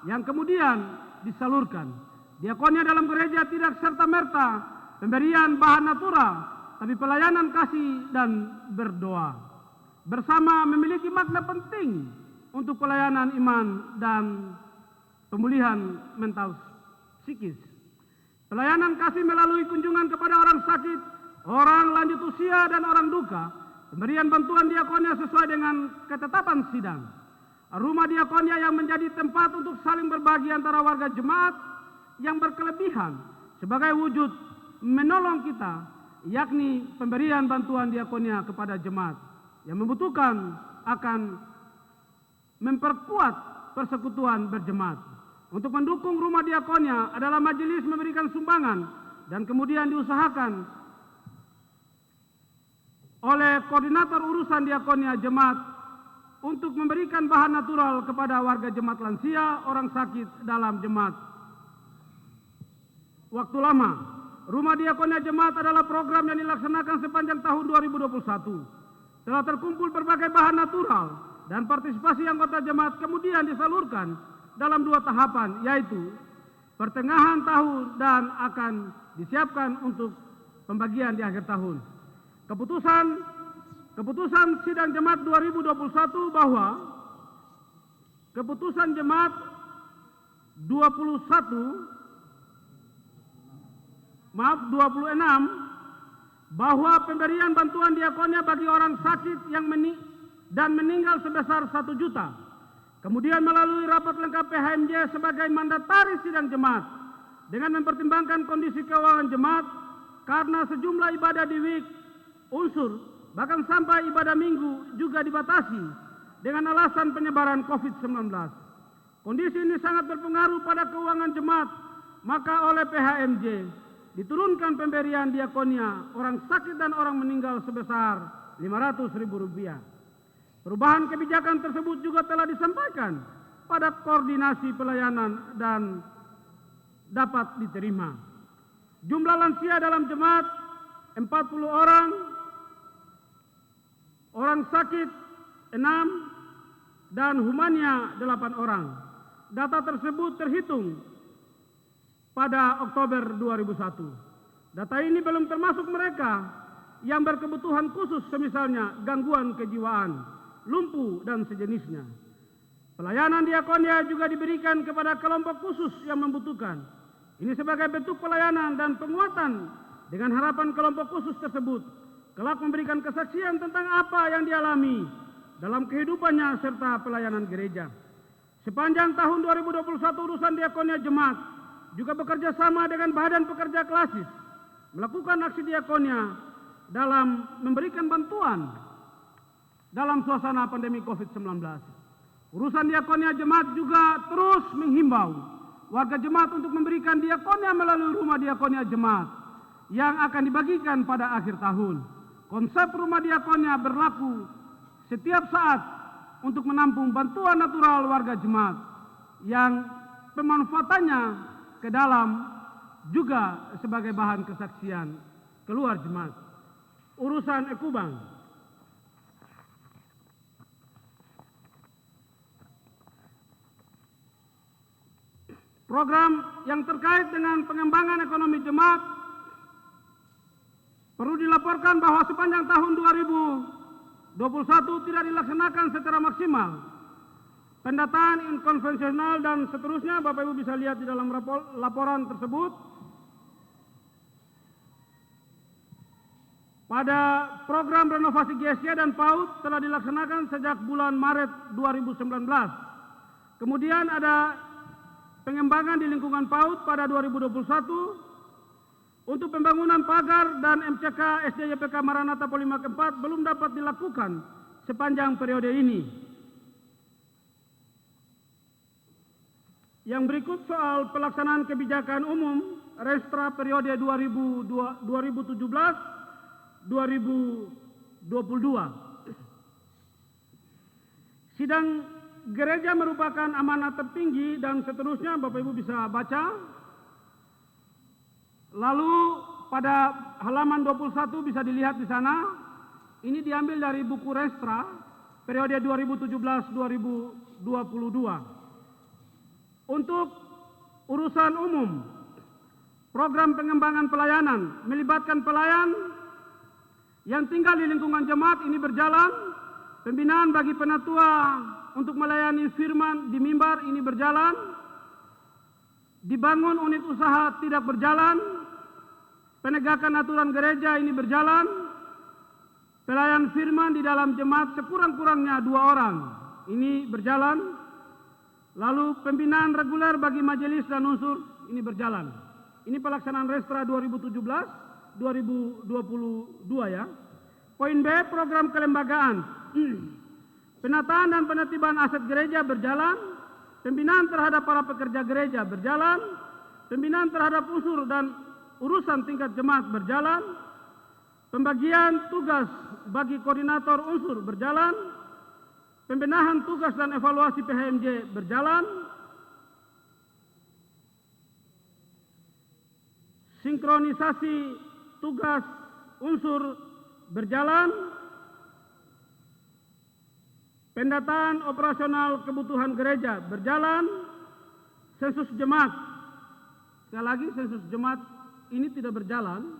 yang kemudian disalurkan. Diakonia dalam gereja tidak serta-merta pemberian bahan natural, tapi pelayanan kasih dan berdoa. Bersama memiliki makna penting untuk pelayanan iman dan pemulihan mental psikis. Pelayanan kasih melalui kunjungan kepada orang sakit, orang lanjut usia dan orang duka. Pemberian bantuan diakonia sesuai dengan ketetapan sidang. Rumah diakonia yang menjadi tempat untuk saling berbagi antara warga jemaat yang berkelebihan sebagai wujud menolong kita, yakni pemberian bantuan diakonia kepada jemaat yang membutuhkan akan memperkuat persekutuan berjemaat. Untuk mendukung rumah diakonia adalah majelis memberikan sumbangan dan kemudian diusahakan oleh koordinator urusan diakonia jemaat untuk memberikan bahan natural kepada warga jemaat lansia, orang sakit dalam jemaat. Waktu lama, rumah diakonia jemaat adalah program yang dilaksanakan sepanjang tahun 2021. Telah terkumpul berbagai bahan natural dan partisipasi anggota jemaat kemudian disalurkan dalam 2 tahapan, yaitu pertengahan tahun dan akan disiapkan untuk pembagian di akhir tahun. Keputusan sidang jemaat 2021 bahwa keputusan jemaat 26 bahwa pemberian bantuan diakonia bagi orang sakit yang meninggal sebesar 1 juta. Kemudian melalui rapat lengkap PHMJ sebagai mandataris sidang jemaat dengan mempertimbangkan kondisi keuangan jemaat karena sejumlah ibadah di week, unsur, bahkan sampai ibadah minggu juga dibatasi dengan alasan penyebaran COVID-19. Kondisi ini sangat berpengaruh pada keuangan jemaat, maka oleh PHMJ diturunkan pemberian diakonia orang sakit dan orang meninggal sebesar Rp500.000. Perubahan kebijakan tersebut juga telah disampaikan pada koordinasi pelayanan dan dapat diterima. Jumlah lansia dalam jemaat 40 orang, orang sakit 6, dan humania 8 orang. Data tersebut terhitung pada Oktober 2001. Data ini belum termasuk mereka yang berkebutuhan khusus semisalnya gangguan kejiwaan, lumpuh dan sejenisnya. Pelayanan diakonia juga diberikan kepada kelompok khusus yang membutuhkan. Ini sebagai bentuk pelayanan dan penguatan dengan harapan kelompok khusus tersebut kelak memberikan kesaksian tentang apa yang dialami dalam kehidupannya serta pelayanan gereja. Sepanjang tahun 2021 urusan diakonia jemaat juga bekerja sama dengan badan pekerja klasis melakukan aksi diakonia dalam memberikan bantuan dalam suasana pandemi COVID-19. Urusan diakonia jemaat juga terus menghimbau warga jemaat untuk memberikan diakonia melalui rumah diakonia jemaat yang akan dibagikan pada akhir tahun. Konsep rumah diakonia berlaku setiap saat untuk menampung bantuan natural warga jemaat yang pemanfaatannya ke dalam juga sebagai bahan kesaksian keluar jemaat. Urusan ekubang. Program yang terkait dengan pengembangan ekonomi jemaat perlu dilaporkan bahwa sepanjang tahun 2021 tidak dilaksanakan secara maksimal. Pendataan inkonvensional dan seterusnya, Bapak Ibu bisa lihat di dalam laporan tersebut. Pada program renovasi GSY dan PAUD telah dilaksanakan sejak bulan Maret 2019. Kemudian ada pengembangan di lingkungan PAUD pada 2021 untuk pembangunan pagar dan MCK SDYPK Maranatha Polimak 4 belum dapat dilakukan sepanjang periode ini. Yang berikut soal pelaksanaan kebijakan umum Restra periode 2017-2022. Sidang gereja merupakan amanat tertinggi dan seterusnya, Bapak Ibu bisa baca. Lalu pada halaman 21 bisa dilihat di sana. Ini diambil dari buku Restra periode 2017-2022. Untuk urusan umum, program pengembangan pelayanan melibatkan pelayan yang tinggal di lingkungan jemaat ini berjalan. Pembinaan bagi penatua untuk melayani firman di mimbar ini berjalan. Dibangun unit usaha tidak berjalan. Penegakan aturan gereja ini berjalan. Pelayan firman di dalam jemaat sekurang-kurangnya 2 orang ini berjalan. Lalu pembinaan reguler bagi majelis dan unsur ini berjalan. Ini pelaksanaan Restra 2017-2022 ya. Poin B, program kelembagaan. Penataan dan penertiban aset gereja berjalan, pembinaan terhadap para pekerja gereja berjalan, pembinaan terhadap unsur dan urusan tingkat jemaat berjalan, pembagian tugas bagi koordinator unsur berjalan, pembenahan tugas dan evaluasi PHMJ berjalan, sinkronisasi tugas unsur berjalan, pendataan operasional kebutuhan gereja berjalan, sensus jemaat. Sekali lagi, sensus jemaat ini tidak berjalan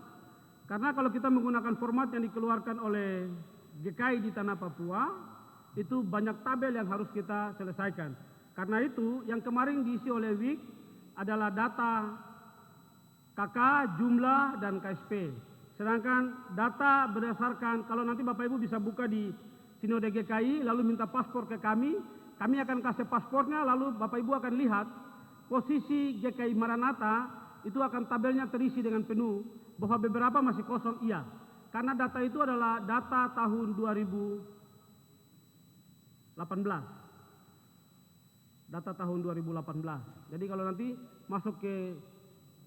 karena kalau kita menggunakan format yang dikeluarkan oleh GKI di Tanah Papua, itu banyak tabel yang harus kita selesaikan. Karena itu, yang kemarin diisi oleh WIK adalah data KK, jumlah, dan KSP. Sedangkan data berdasarkan, kalau nanti Bapak Ibu bisa buka di Sinode GKI, lalu minta paspor ke kami akan kasih paspornya, lalu Bapak Ibu akan lihat posisi GKI Maranatha, itu akan tabelnya terisi dengan penuh, bahwa beberapa masih kosong, iya. Karena data itu adalah data tahun 2018. Data tahun 2018. Jadi kalau nanti masuk ke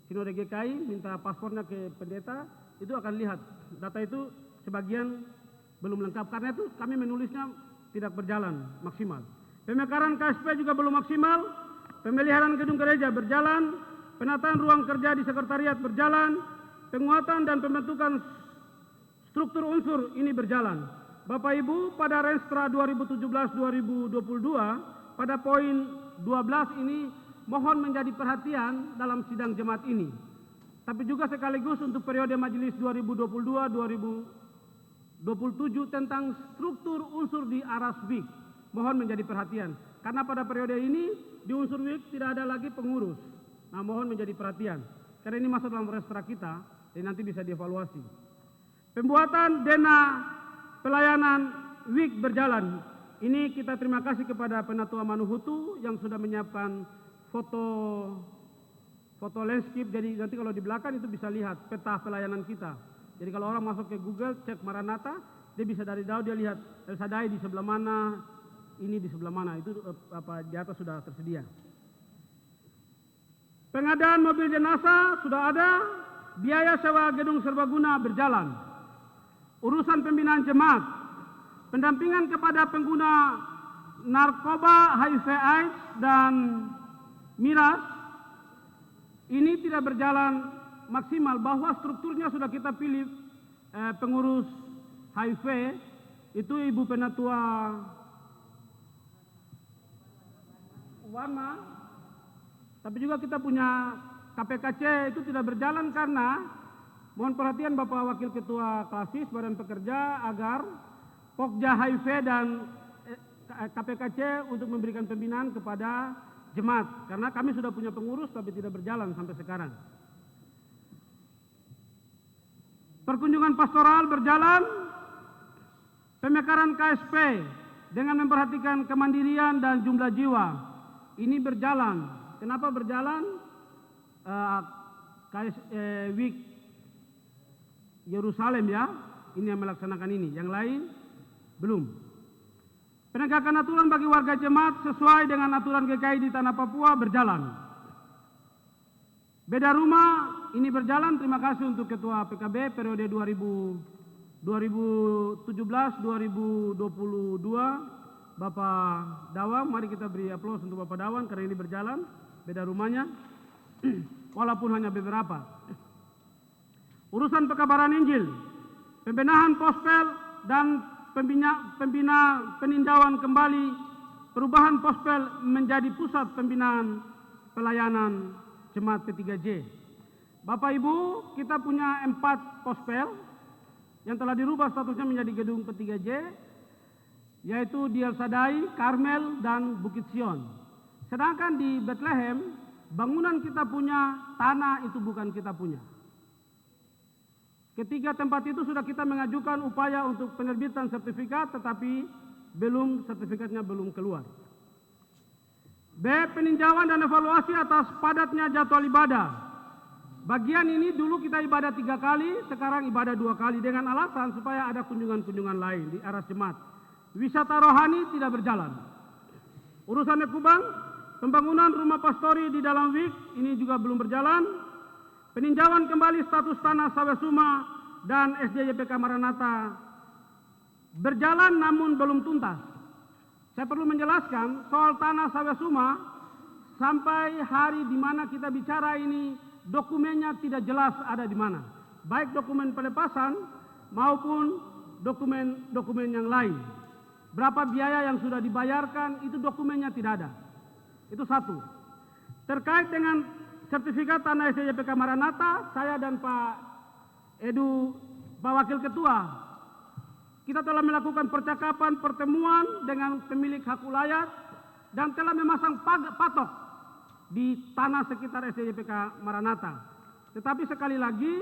Sinode GKI, minta paspornya ke pendeta, itu akan lihat data itu sebagian belum lengkap. Karena itu kami menulisnya tidak berjalan maksimal. Pemekaran KSP juga belum maksimal. Pemeliharaan gedung gereja berjalan. Penataan ruang kerja di sekretariat berjalan. Penguatan dan pembentukan struktur unsur ini berjalan. Bapak Ibu, pada Renstra 2017-2022 pada poin 12 ini mohon menjadi perhatian dalam sidang jemaat ini. Tapi juga sekaligus untuk periode majelis 2022-2027 tentang struktur unsur di Aras WIK. Mohon menjadi perhatian. Karena pada periode ini di unsur WIK tidak ada lagi pengurus. Nah, mohon menjadi perhatian. Karena ini masuk dalam Renstra kita, dan nanti bisa dievaluasi. Pembuatan dana pelayanan WIK berjalan. Ini kita terima kasih kepada Penatua Manuhutu yang sudah menyiapkan foto landscape. Jadi nanti kalau di belakang itu bisa lihat peta pelayanan kita. Jadi kalau orang masuk ke Google, cek Maranatha, dia bisa dari jauh dia lihat El Shaddai di sebelah mana, ini di sebelah mana, itu di atas sudah tersedia. Pengadaan mobil jenazah sudah ada, biaya sewa gedung serbaguna berjalan. Urusan pembinaan jemaat, pendampingan kepada pengguna narkoba, HIV/AIDS dan miras ini tidak berjalan maksimal, bahwa strukturnya sudah kita pilih. Pengurus HIV itu Ibu Penatua Warna, tapi juga kita punya KPKC itu tidak berjalan karena mohon perhatian Bapak Wakil Ketua Klasis Badan Pekerja agar Pokja HIV dan KPKC untuk memberikan pembinaan kepada jemaat, karena kami sudah punya pengurus tapi tidak berjalan sampai sekarang. Perkunjungan pastoral berjalan, pemekaran KSP dengan memperhatikan kemandirian dan jumlah jiwa ini berjalan. Kenapa berjalan? WIK Yerusalem ya, ini yang melaksanakan ini, yang lain belum. Penegakan aturan bagi warga jemaat sesuai dengan aturan GKI di Tanah Papua berjalan. Beda rumah ini berjalan. Terima kasih untuk Ketua PKB periode 2017-2022 Bapak Dawang. Mari kita beri aplaus untuk Bapak Dawang karena ini berjalan beda rumahnya walaupun hanya beberapa. Urusan pekabaran Injil, pembenahan pospel dan peninjauan kembali perubahan pospel menjadi pusat pembinaan pelayanan Jemaat P3J. Bapak Ibu, kita punya 4 pospel yang telah dirubah statusnya menjadi gedung P3J, yaitu di El Shaddai, Karmel, dan Bukit Sion. Sedangkan di Bethlehem, bangunan kita punya, tanah itu bukan kita punya. Ketiga tempat itu sudah kita mengajukan upaya untuk penerbitan sertifikat, tetapi sertifikatnya belum keluar. B. Peninjauan dan evaluasi atas padatnya jadwal ibadah. Bagian ini dulu kita ibadah 3 kali, sekarang ibadah 2 kali dengan alasan supaya ada kunjungan-kunjungan lain di aras jemaat. Wisata rohani tidak berjalan. Urusannya Kubang, pembangunan rumah pastori di dalam WIK ini juga belum berjalan. Peninjauan kembali status tanah Sawesuma dan SDYPK Maranatha berjalan namun belum tuntas. Saya perlu menjelaskan soal tanah Sawesuma sampai hari di mana kita bicara ini dokumennya tidak jelas ada di mana. Baik dokumen pelepasan maupun dokumen-dokumen yang lain. Berapa biaya yang sudah dibayarkan itu dokumennya tidak ada. Itu satu. Terkait dengan sertifikat tanah SDYPK Maranatha, saya dan Pak Edu, Pak Wakil Ketua, kita telah melakukan percakapan pertemuan dengan pemilik hak ulayat dan telah memasang patok di tanah sekitar SDYPK Maranatha. Tetapi sekali lagi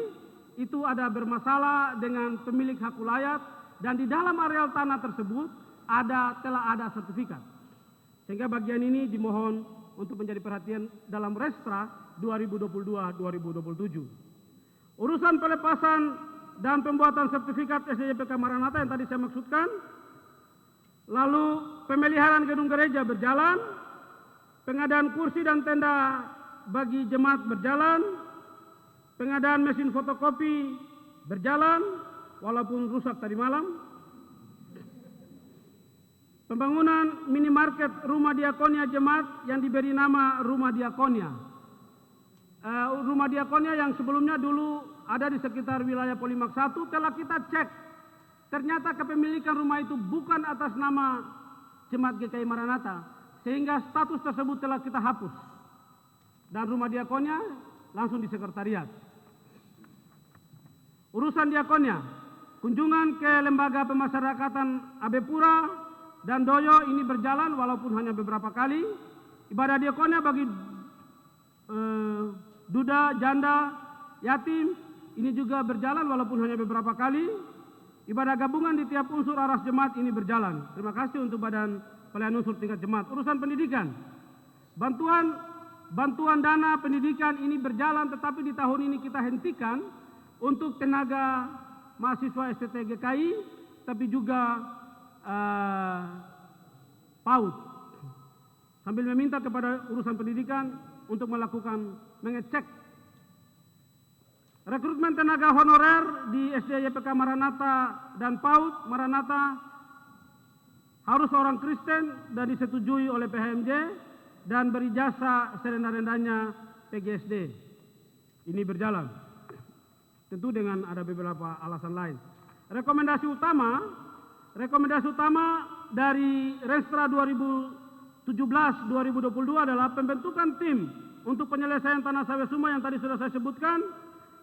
itu ada bermasalah dengan pemilik hak ulayat dan di dalam areal tanah tersebut telah ada sertifikat. Sehingga bagian ini dimohon untuk menjadi perhatian dalam Restra 2022-2027. Urusan pelepasan dan pembuatan sertifikat SDYPK Maranatha yang tadi saya maksudkan. Lalu pemeliharaan gedung gereja berjalan. Pengadaan kursi dan tenda bagi jemaat berjalan. Pengadaan mesin fotokopi berjalan walaupun rusak tadi malam. Pembangunan minimarket rumah diakonia jemaat yang diberi nama rumah diakonia. Rumah diakonia yang sebelumnya dulu ada di sekitar wilayah Polimak 1 telah kita cek. Ternyata kepemilikan rumah itu bukan atas nama jemaat GKI Maranatha. Sehingga status tersebut telah kita hapus. Dan rumah diakonia langsung di sekretariat. Urusan diakonia, kunjungan ke lembaga pemasyarakatan Abepura dan Doyo ini berjalan walaupun hanya beberapa kali. Ibadah diakonia bagi duda, janda, yatim ini juga berjalan walaupun hanya beberapa kali. Ibadah gabungan di tiap unsur aras jemaat ini berjalan. Terima kasih untuk Badan Pelayanan Unsur Tingkat Jemaat. Urusan pendidikan, bantuan dana pendidikan ini berjalan, tetapi di tahun ini kita hentikan untuk tenaga mahasiswa STT GKI, tapi juga PAUD. Sambil meminta kepada urusan pendidikan untuk mengecek rekrutmen tenaga honorer di SDYPK Maranatha dan PAUD Maranatha harus orang Kristen dan disetujui oleh PHMJ dan berijazah serendah-rendahnya PGSD. Ini berjalan. Tentu dengan ada beberapa alasan lain. Rekomendasi utama dari Restra 2017-2022 adalah pembentukan tim untuk penyelesaian tanah Sawesuma yang tadi sudah saya sebutkan.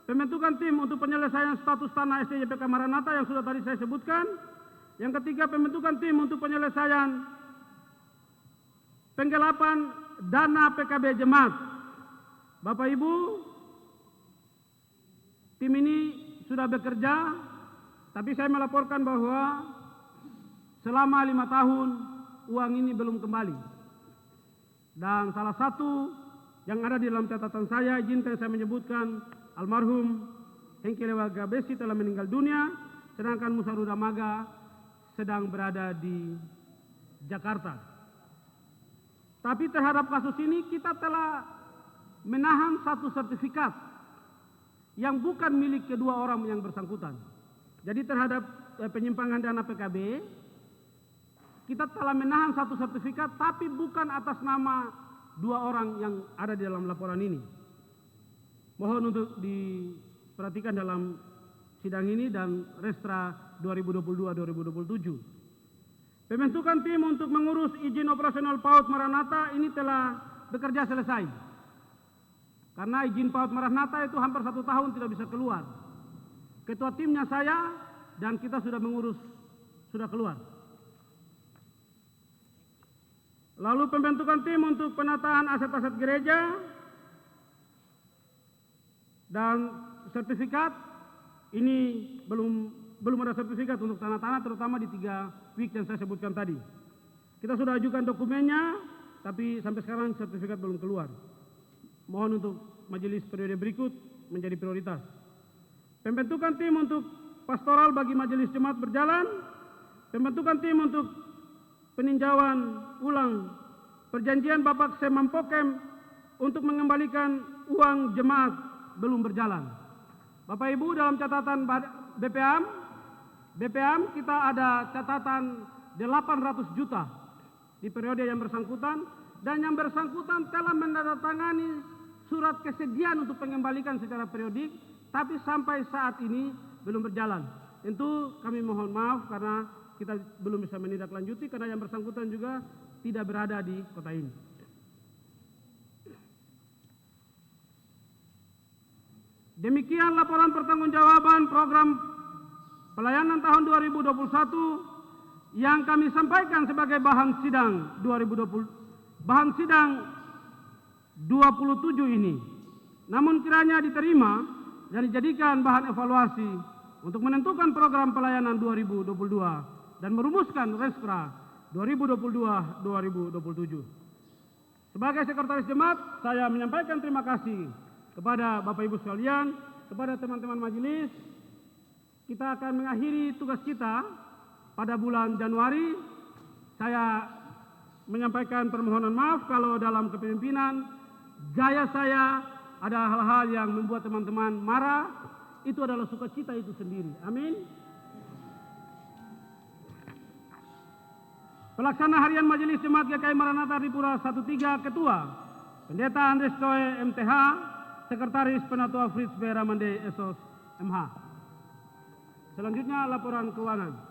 Pembentukan tim untuk penyelesaian status tanah SDYPK Maranatha yang sudah tadi saya sebutkan. Yang ketiga, pembentukan tim untuk penyelesaian penggelapan dana PKB jemaat. Bapak Ibu, tim ini sudah bekerja, tapi saya melaporkan bahwa selama 5 tahun uang ini belum kembali. Dan salah satu yang ada di dalam catatan saya, izinkan saya menyebutkan almarhum Hengki Lewaga Besi telah meninggal dunia, sedangkan Musa Rudamaga sedang berada di Jakarta. Tapi terhadap kasus ini kita telah menahan satu sertifikat yang bukan milik kedua orang yang bersangkutan. Jadi terhadap penyimpangan dana PKB, kita telah menahan satu sertifikat tapi bukan atas nama 2 orang yang ada di dalam laporan ini. Mohon untuk diperhatikan dalam sidang ini dan Restra 2022-2027. Pembentukan tim untuk mengurus izin operasional PAUD Maranatha ini telah bekerja selesai. Karena izin PAUD Maranatha itu hampir 1 tahun tidak bisa keluar. Ketua timnya saya dan kita sudah mengurus, sudah keluar. Lalu pembentukan tim untuk penataan aset-aset gereja dan sertifikat ini belum ada sertifikat untuk tanah-tanah, terutama di 3 WIK yang saya sebutkan tadi. Kita sudah ajukan dokumennya, tapi sampai sekarang sertifikat belum keluar. Mohon untuk majelis periode berikut menjadi prioritas. Pembentukan tim untuk pastoral bagi majelis jemaat berjalan. Pembentukan tim untuk peninjauan ulang perjanjian Bapak Semampokem untuk mengembalikan uang jemaat belum berjalan. Bapak Ibu, dalam catatan BPAM kita ada catatan 800 juta di periode yang bersangkutan, dan yang bersangkutan telah menandatangani surat kesediaan untuk pengembalikan secara periodik, tapi sampai saat ini belum berjalan. Tentu kami mohon maaf karena kita belum bisa menindaklanjuti karena yang bersangkutan juga tidak berada di kota ini. Demikian laporan pertanggungjawaban program pelayanan tahun 2021 yang kami sampaikan sebagai bahan sidang 27 ini. Namun kiranya diterima dan dijadikan bahan evaluasi untuk menentukan program pelayanan 2022 dan merumuskan Reskra 2022-2027. Sebagai Sekretaris Jemaat, saya menyampaikan terima kasih kepada Bapak Ibu sekalian, kepada teman-teman majelis. Kita akan mengakhiri tugas kita pada bulan Januari. Saya menyampaikan permohonan maaf kalau dalam kepemimpinan gaya saya ada hal-hal yang membuat teman-teman marah. Itu adalah sukacita itu sendiri. Amin. Pelaksana Harian Majelis Jemaat GKI Maranatha Tripura 13 Ketua Pendeta Andres Toe MTH, Sekretaris Penatua Fritz B. Ramande Esos MH. Selanjutnya laporan keuangan.